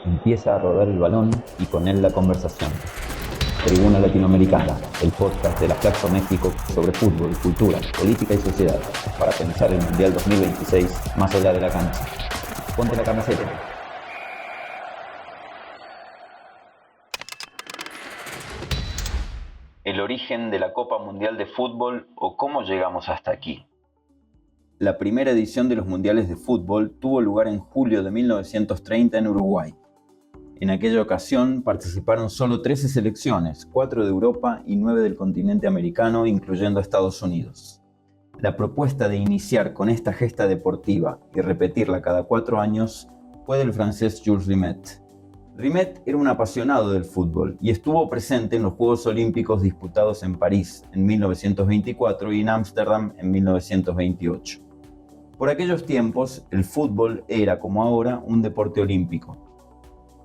Empieza a rodar el balón y con él la conversación. Tribuna Latinoamericana, el podcast de la Flaxo México sobre fútbol, cultura, política y sociedad, para pensar el Mundial 2026 más allá de la cancha. Ponte la camiseta. El origen de la Copa Mundial de Fútbol o cómo llegamos hasta aquí. La primera edición de los Mundiales de Fútbol tuvo lugar en julio de 1930 en Uruguay. En aquella ocasión participaron solo 13 selecciones, 4 de Europa y 9 del continente americano, incluyendo a Estados Unidos. La propuesta de iniciar con esta gesta deportiva y repetirla cada 4 años fue del francés Jules Rimet. Rimet era un apasionado del fútbol y estuvo presente en los Juegos Olímpicos disputados en París en 1924 y en Ámsterdam en 1928. Por aquellos tiempos, el fútbol era, como ahora, un deporte olímpico.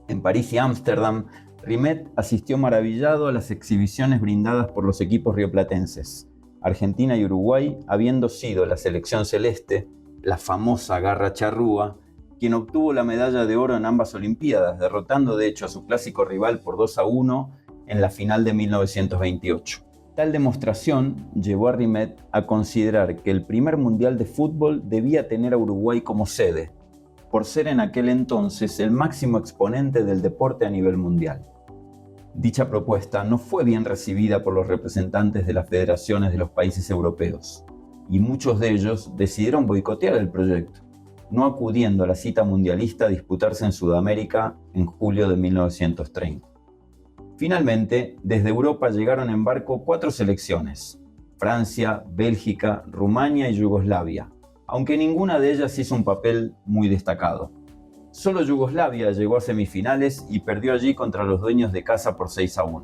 En París y Ámsterdam, Rimet asistió maravillado a las exhibiciones brindadas por los equipos rioplatenses, Argentina y Uruguay habiendo sido la selección celeste, la famosa Garra Charrúa, quien obtuvo la medalla de oro en ambas Olimpiadas, derrotando de hecho a su clásico rival por 2-1 en la final de 1928. Tal demostración llevó a Rimet a considerar que el primer Mundial de Fútbol debía tener a Uruguay como sede, por ser en aquel entonces el máximo exponente del deporte a nivel mundial. Dicha propuesta no fue bien recibida por los representantes de las federaciones de los países europeos, y muchos de ellos decidieron boicotear el proyecto, no acudiendo a la cita mundialista a disputarse en Sudamérica en julio de 1930. Finalmente, desde Europa llegaron en barco 4 selecciones: Francia, Bélgica, Rumania y Yugoslavia, aunque ninguna de ellas hizo un papel muy destacado. Solo Yugoslavia llegó a semifinales y perdió allí contra los dueños de casa por 6-1.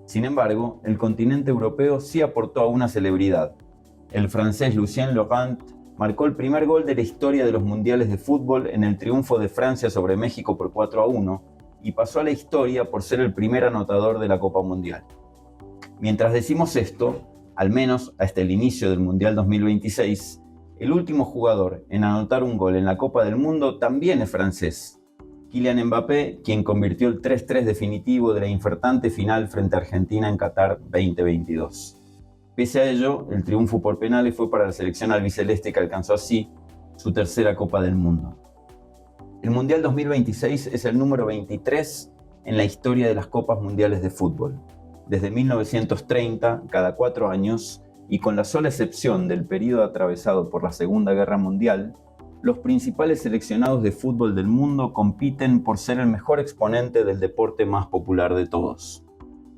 Sin embargo, el continente europeo sí aportó a una celebridad. El francés Lucien Laurent marcó el primer gol de la historia de los mundiales de fútbol en el triunfo de Francia sobre México por 4-1 y pasó a la historia por ser el primer anotador de la Copa Mundial. Mientras decimos esto, al menos hasta el inicio del Mundial 2026, el último jugador en anotar un gol en la Copa del Mundo también es francés, Kylian Mbappé, quien convirtió el 3-3 definitivo de la infartante final frente a Argentina en Qatar 2022. Pese a ello, el triunfo por penales fue para la selección albiceleste, que alcanzó así su tercera Copa del Mundo. El Mundial 2026 es el número 23 en la historia de las Copas Mundiales de Fútbol. Desde 1930, cada 4 años, y con la sola excepción del periodo atravesado por la Segunda Guerra Mundial, los principales seleccionados de fútbol del mundo compiten por ser el mejor exponente del deporte más popular de todos.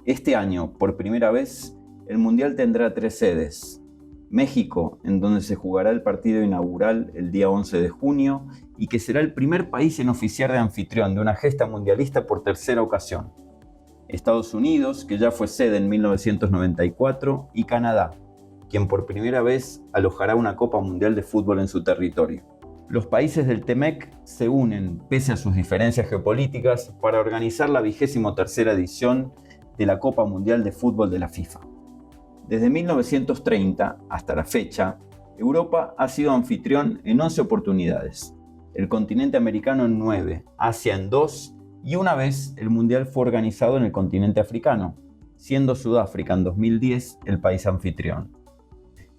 Este año, por primera vez, el Mundial tendrá 3 sedes: México, en donde se jugará el partido inaugural el día 11 de junio y que será el primer país en oficiar de anfitrión de una gesta mundialista por tercera ocasión; Estados Unidos, que ya fue sede en 1994, y Canadá, quien por primera vez alojará una Copa Mundial de Fútbol en su territorio. Los países del TEMEC se unen, pese a sus diferencias geopolíticas, para organizar la 23ª edición de la Copa Mundial de Fútbol de la FIFA. Desde 1930 hasta la fecha, Europa ha sido anfitrión en 11 oportunidades, el continente americano en 9, Asia en 2 y una vez el Mundial fue organizado en el continente africano, siendo Sudáfrica en 2010 el país anfitrión.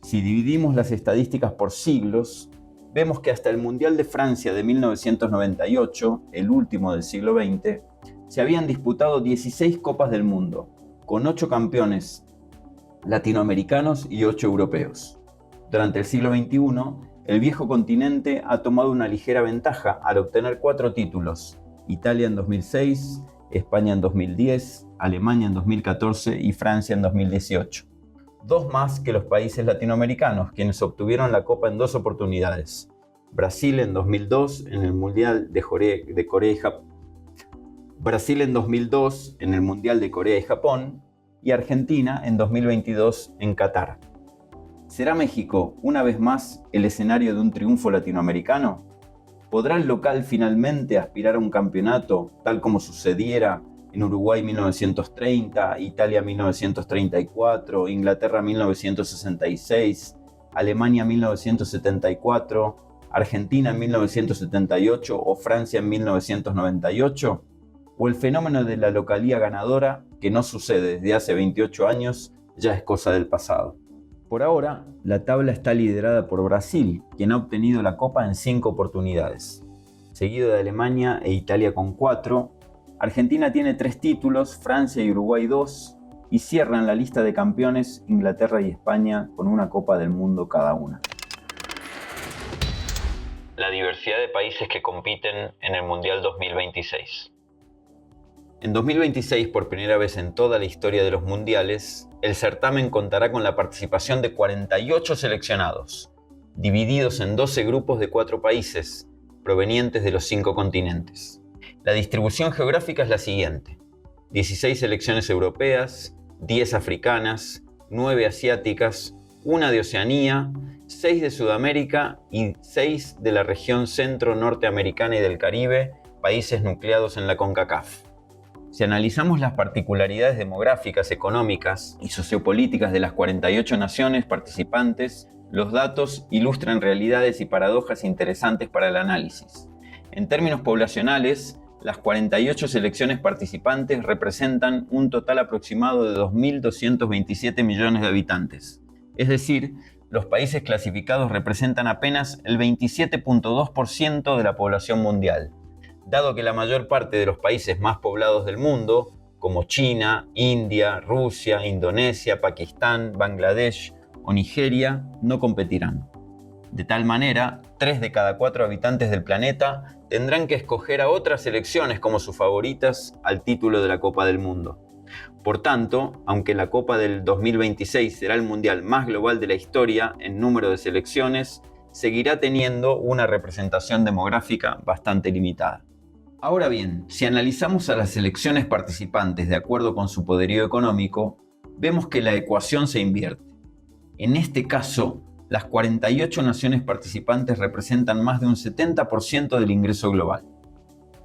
Si dividimos las estadísticas por siglos, vemos que hasta el Mundial de Francia de 1998, el último del siglo XX, se habían disputado 16 Copas del Mundo, con 8 campeones latinoamericanos y 8 europeos. Durante el siglo XXI, el viejo continente ha tomado una ligera ventaja al obtener 4 títulos: Italia en 2006, España en 2010, Alemania en 2014 y Francia en 2018. 2 más que los países latinoamericanos, quienes obtuvieron la Copa en 2 oportunidades: Brasil en 2002 en el Mundial de Corea y Japón, Brasil en 2002 en el Mundial de Corea y Japón, y Argentina en 2022 en Qatar. ¿Será México, una vez más, el escenario de un triunfo latinoamericano? ¿Podrá el local finalmente aspirar a un campeonato, tal como sucediera en Uruguay 1930, Italia 1934, Inglaterra 1966, Alemania 1974, Argentina en 1978 o Francia en 1998, o el fenómeno de la localía ganadora, que no sucede desde hace 28 años, ya es cosa del pasado. Por ahora, la tabla está liderada por Brasil, quien ha obtenido la Copa en 5 oportunidades, seguido de Alemania e Italia con 4. Argentina tiene 3 títulos, Francia y Uruguay 2, y cierran la lista de campeones Inglaterra y España con una Copa del Mundo cada una. La diversidad de países que compiten en el Mundial 2026. En 2026, por primera vez en toda la historia de los mundiales, el certamen contará con la participación de 48 seleccionados, divididos en 12 grupos de 4 países, provenientes de los 5 continentes. La distribución geográfica es la siguiente: 16 selecciones europeas, 10 africanas, 9 asiáticas, 1 de Oceanía, 6 de Sudamérica y 6 de la región centro-norteamericana y del Caribe, países nucleados en la CONCACAF. Si analizamos las particularidades demográficas, económicas y sociopolíticas de las 48 naciones participantes, los datos ilustran realidades y paradojas interesantes para el análisis. En términos poblacionales, las 48 selecciones participantes representan un total aproximado de 2.227 millones de habitantes. Es decir, los países clasificados representan apenas el 27.2% de la población mundial, dado que la mayor parte de los países más poblados del mundo, como China, India, Rusia, Indonesia, Pakistán, Bangladesh o Nigeria, no competirán. De tal manera, 3 de cada 4 habitantes del planeta tendrán que escoger a otras selecciones como sus favoritas al título de la Copa del Mundo. Por tanto, aunque la Copa del 2026 será el mundial más global de la historia en número de selecciones, seguirá teniendo una representación demográfica bastante limitada. Ahora bien, si analizamos a las selecciones participantes de acuerdo con su poderío económico, vemos que la ecuación se invierte. En este caso, las 48 naciones participantes representan más de un 70% del ingreso global.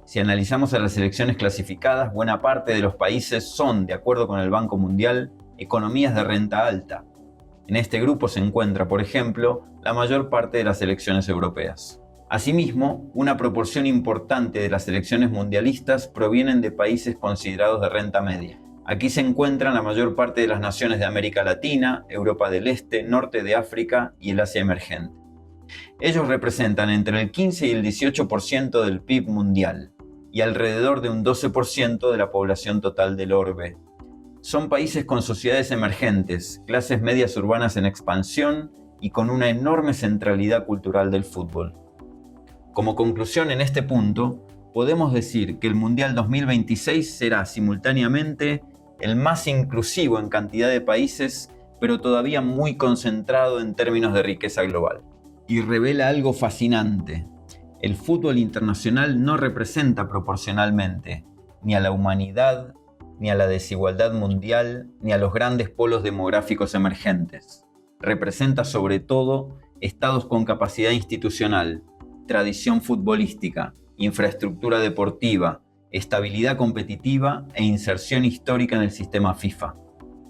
Si analizamos a las selecciones clasificadas, buena parte de los países son, de acuerdo con el Banco Mundial, economías de renta alta. En este grupo se encuentra, por ejemplo, la mayor parte de las selecciones europeas. Asimismo, una proporción importante de las selecciones mundialistas provienen de países considerados de renta media. Aquí se encuentran la mayor parte de las naciones de América Latina, Europa del Este, Norte de África y el Asia emergente. Ellos representan entre el 15 y el 18% del PIB mundial y alrededor de un 12% de la población total del orbe. Son países con sociedades emergentes, clases medias urbanas en expansión y con una enorme centralidad cultural del fútbol. Como conclusión en este punto, podemos decir que el Mundial 2026 será simultáneamente el más inclusivo en cantidad de países, pero todavía muy concentrado en términos de riqueza global. Y revela algo fascinante: el fútbol internacional no representa proporcionalmente ni a la humanidad, ni a la desigualdad mundial, ni a los grandes polos demográficos emergentes. Representa sobre todo estados con capacidad institucional, tradición futbolística, infraestructura deportiva, estabilidad competitiva e inserción histórica en el sistema FIFA.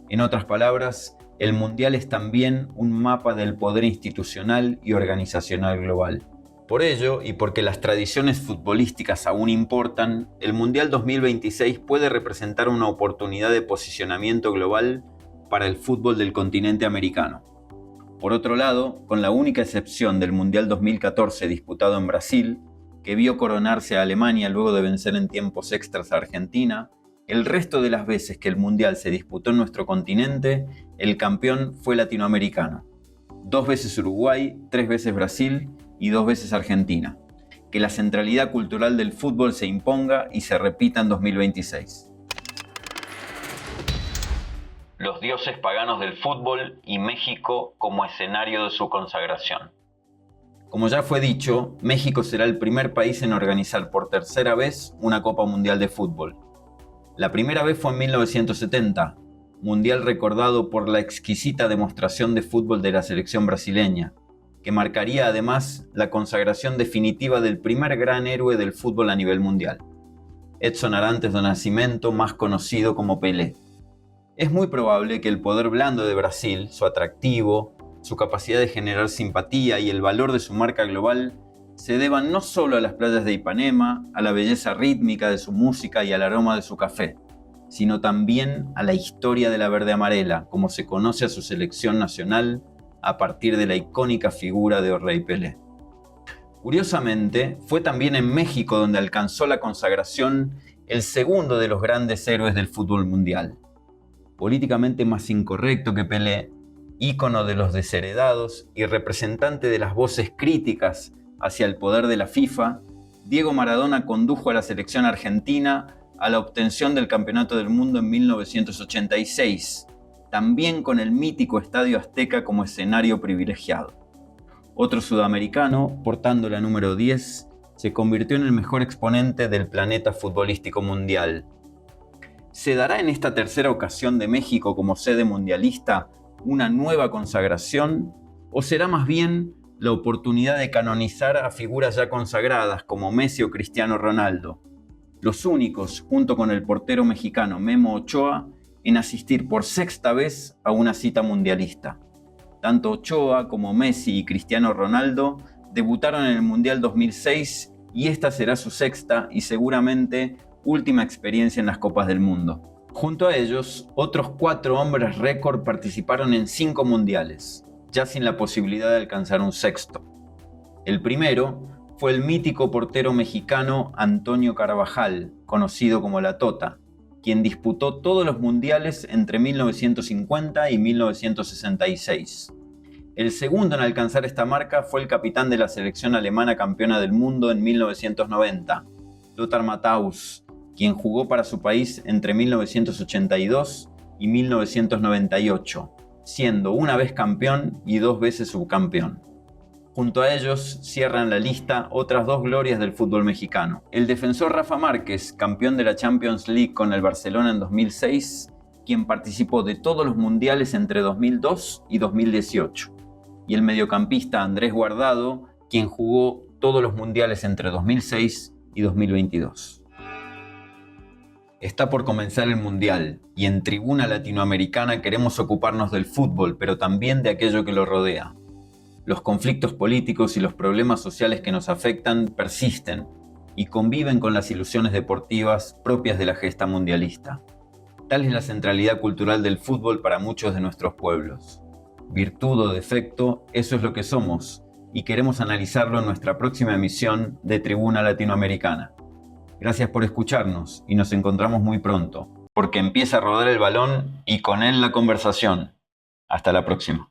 En otras palabras, el Mundial es también un mapa del poder institucional y organizacional global. Por ello, y porque las tradiciones futbolísticas aún importan, el Mundial 2026 puede representar una oportunidad de posicionamiento global para el fútbol del continente americano. Por otro lado, con la única excepción del Mundial 2014 disputado en Brasil, que vio coronarse a Alemania luego de vencer en tiempos extras a Argentina, el resto de las veces que el Mundial se disputó en nuestro continente, el campeón fue latinoamericano. 2 veces Uruguay, 3 veces Brasil y 2 veces Argentina. Que la centralidad cultural del fútbol se imponga y se repita en 2026. Los dioses paganos del fútbol y México como escenario de su consagración. Como ya fue dicho, México será el primer país en organizar por tercera vez una Copa Mundial de Fútbol. La primera vez fue en 1970, mundial recordado por la exquisita demostración de fútbol de la selección brasileña, que marcaría además la consagración definitiva del primer gran héroe del fútbol a nivel mundial, Edson Arantes do Nascimento, más conocido como Pelé. Es muy probable que el poder blando de Brasil, su atractivo, su capacidad de generar simpatía y el valor de su marca global se deban no solo a las playas de Ipanema, a la belleza rítmica de su música y al aroma de su café, sino también a la historia de la verde amarela, como se conoce a su selección nacional a partir de la icónica figura de Rei Pelé. Curiosamente, fue también en México donde alcanzó la consagración el segundo de los grandes héroes del fútbol mundial. Políticamente más incorrecto que Pelé, ícono de los desheredados y representante de las voces críticas hacia el poder de la FIFA, Diego Maradona condujo a la selección argentina a la obtención del Campeonato del Mundo en 1986, también con el mítico Estadio Azteca como escenario privilegiado. Otro sudamericano, portando la número 10, se convirtió en el mejor exponente del planeta futbolístico mundial. ¿Se dará en esta tercera ocasión de México como sede mundialista una nueva consagración? ¿O será más bien la oportunidad de canonizar a figuras ya consagradas como Messi o Cristiano Ronaldo? Los únicos, junto con el portero mexicano Memo Ochoa, en asistir por sexta vez a una cita mundialista. Tanto Ochoa como Messi y Cristiano Ronaldo debutaron en el Mundial 2006 y esta será su sexta y seguramente última experiencia en las Copas del Mundo. Junto a ellos, otros 4 hombres récord participaron en 5 mundiales, ya sin la posibilidad de alcanzar un sexto. El primero fue el mítico portero mexicano Antonio Carvajal, conocido como La Tota, quien disputó todos los mundiales entre 1950 y 1966. El segundo en alcanzar esta marca fue el capitán de la selección alemana campeona del mundo en 1990, Lothar Matthaus, quien jugó para su país entre 1982 y 1998, siendo una vez campeón y 2 veces subcampeón. Junto a ellos cierran la lista otras 2 glorias del fútbol mexicano. El defensor Rafa Márquez, campeón de la Champions League con el Barcelona en 2006, quien participó de todos los mundiales entre 2002 y 2018. Y el mediocampista Andrés Guardado, quien jugó todos los mundiales entre 2006 y 2022. Está por comenzar el Mundial y en Tribuna Latinoamericana queremos ocuparnos del fútbol, pero también de aquello que lo rodea. Los conflictos políticos y los problemas sociales que nos afectan persisten y conviven con las ilusiones deportivas propias de la gesta mundialista. Tal es la centralidad cultural del fútbol para muchos de nuestros pueblos. Virtud o defecto, eso es lo que somos, y queremos analizarlo en nuestra próxima emisión de Tribuna Latinoamericana. Gracias por escucharnos y nos encontramos muy pronto, porque empieza a rodar el balón y con él la conversación. Hasta la próxima.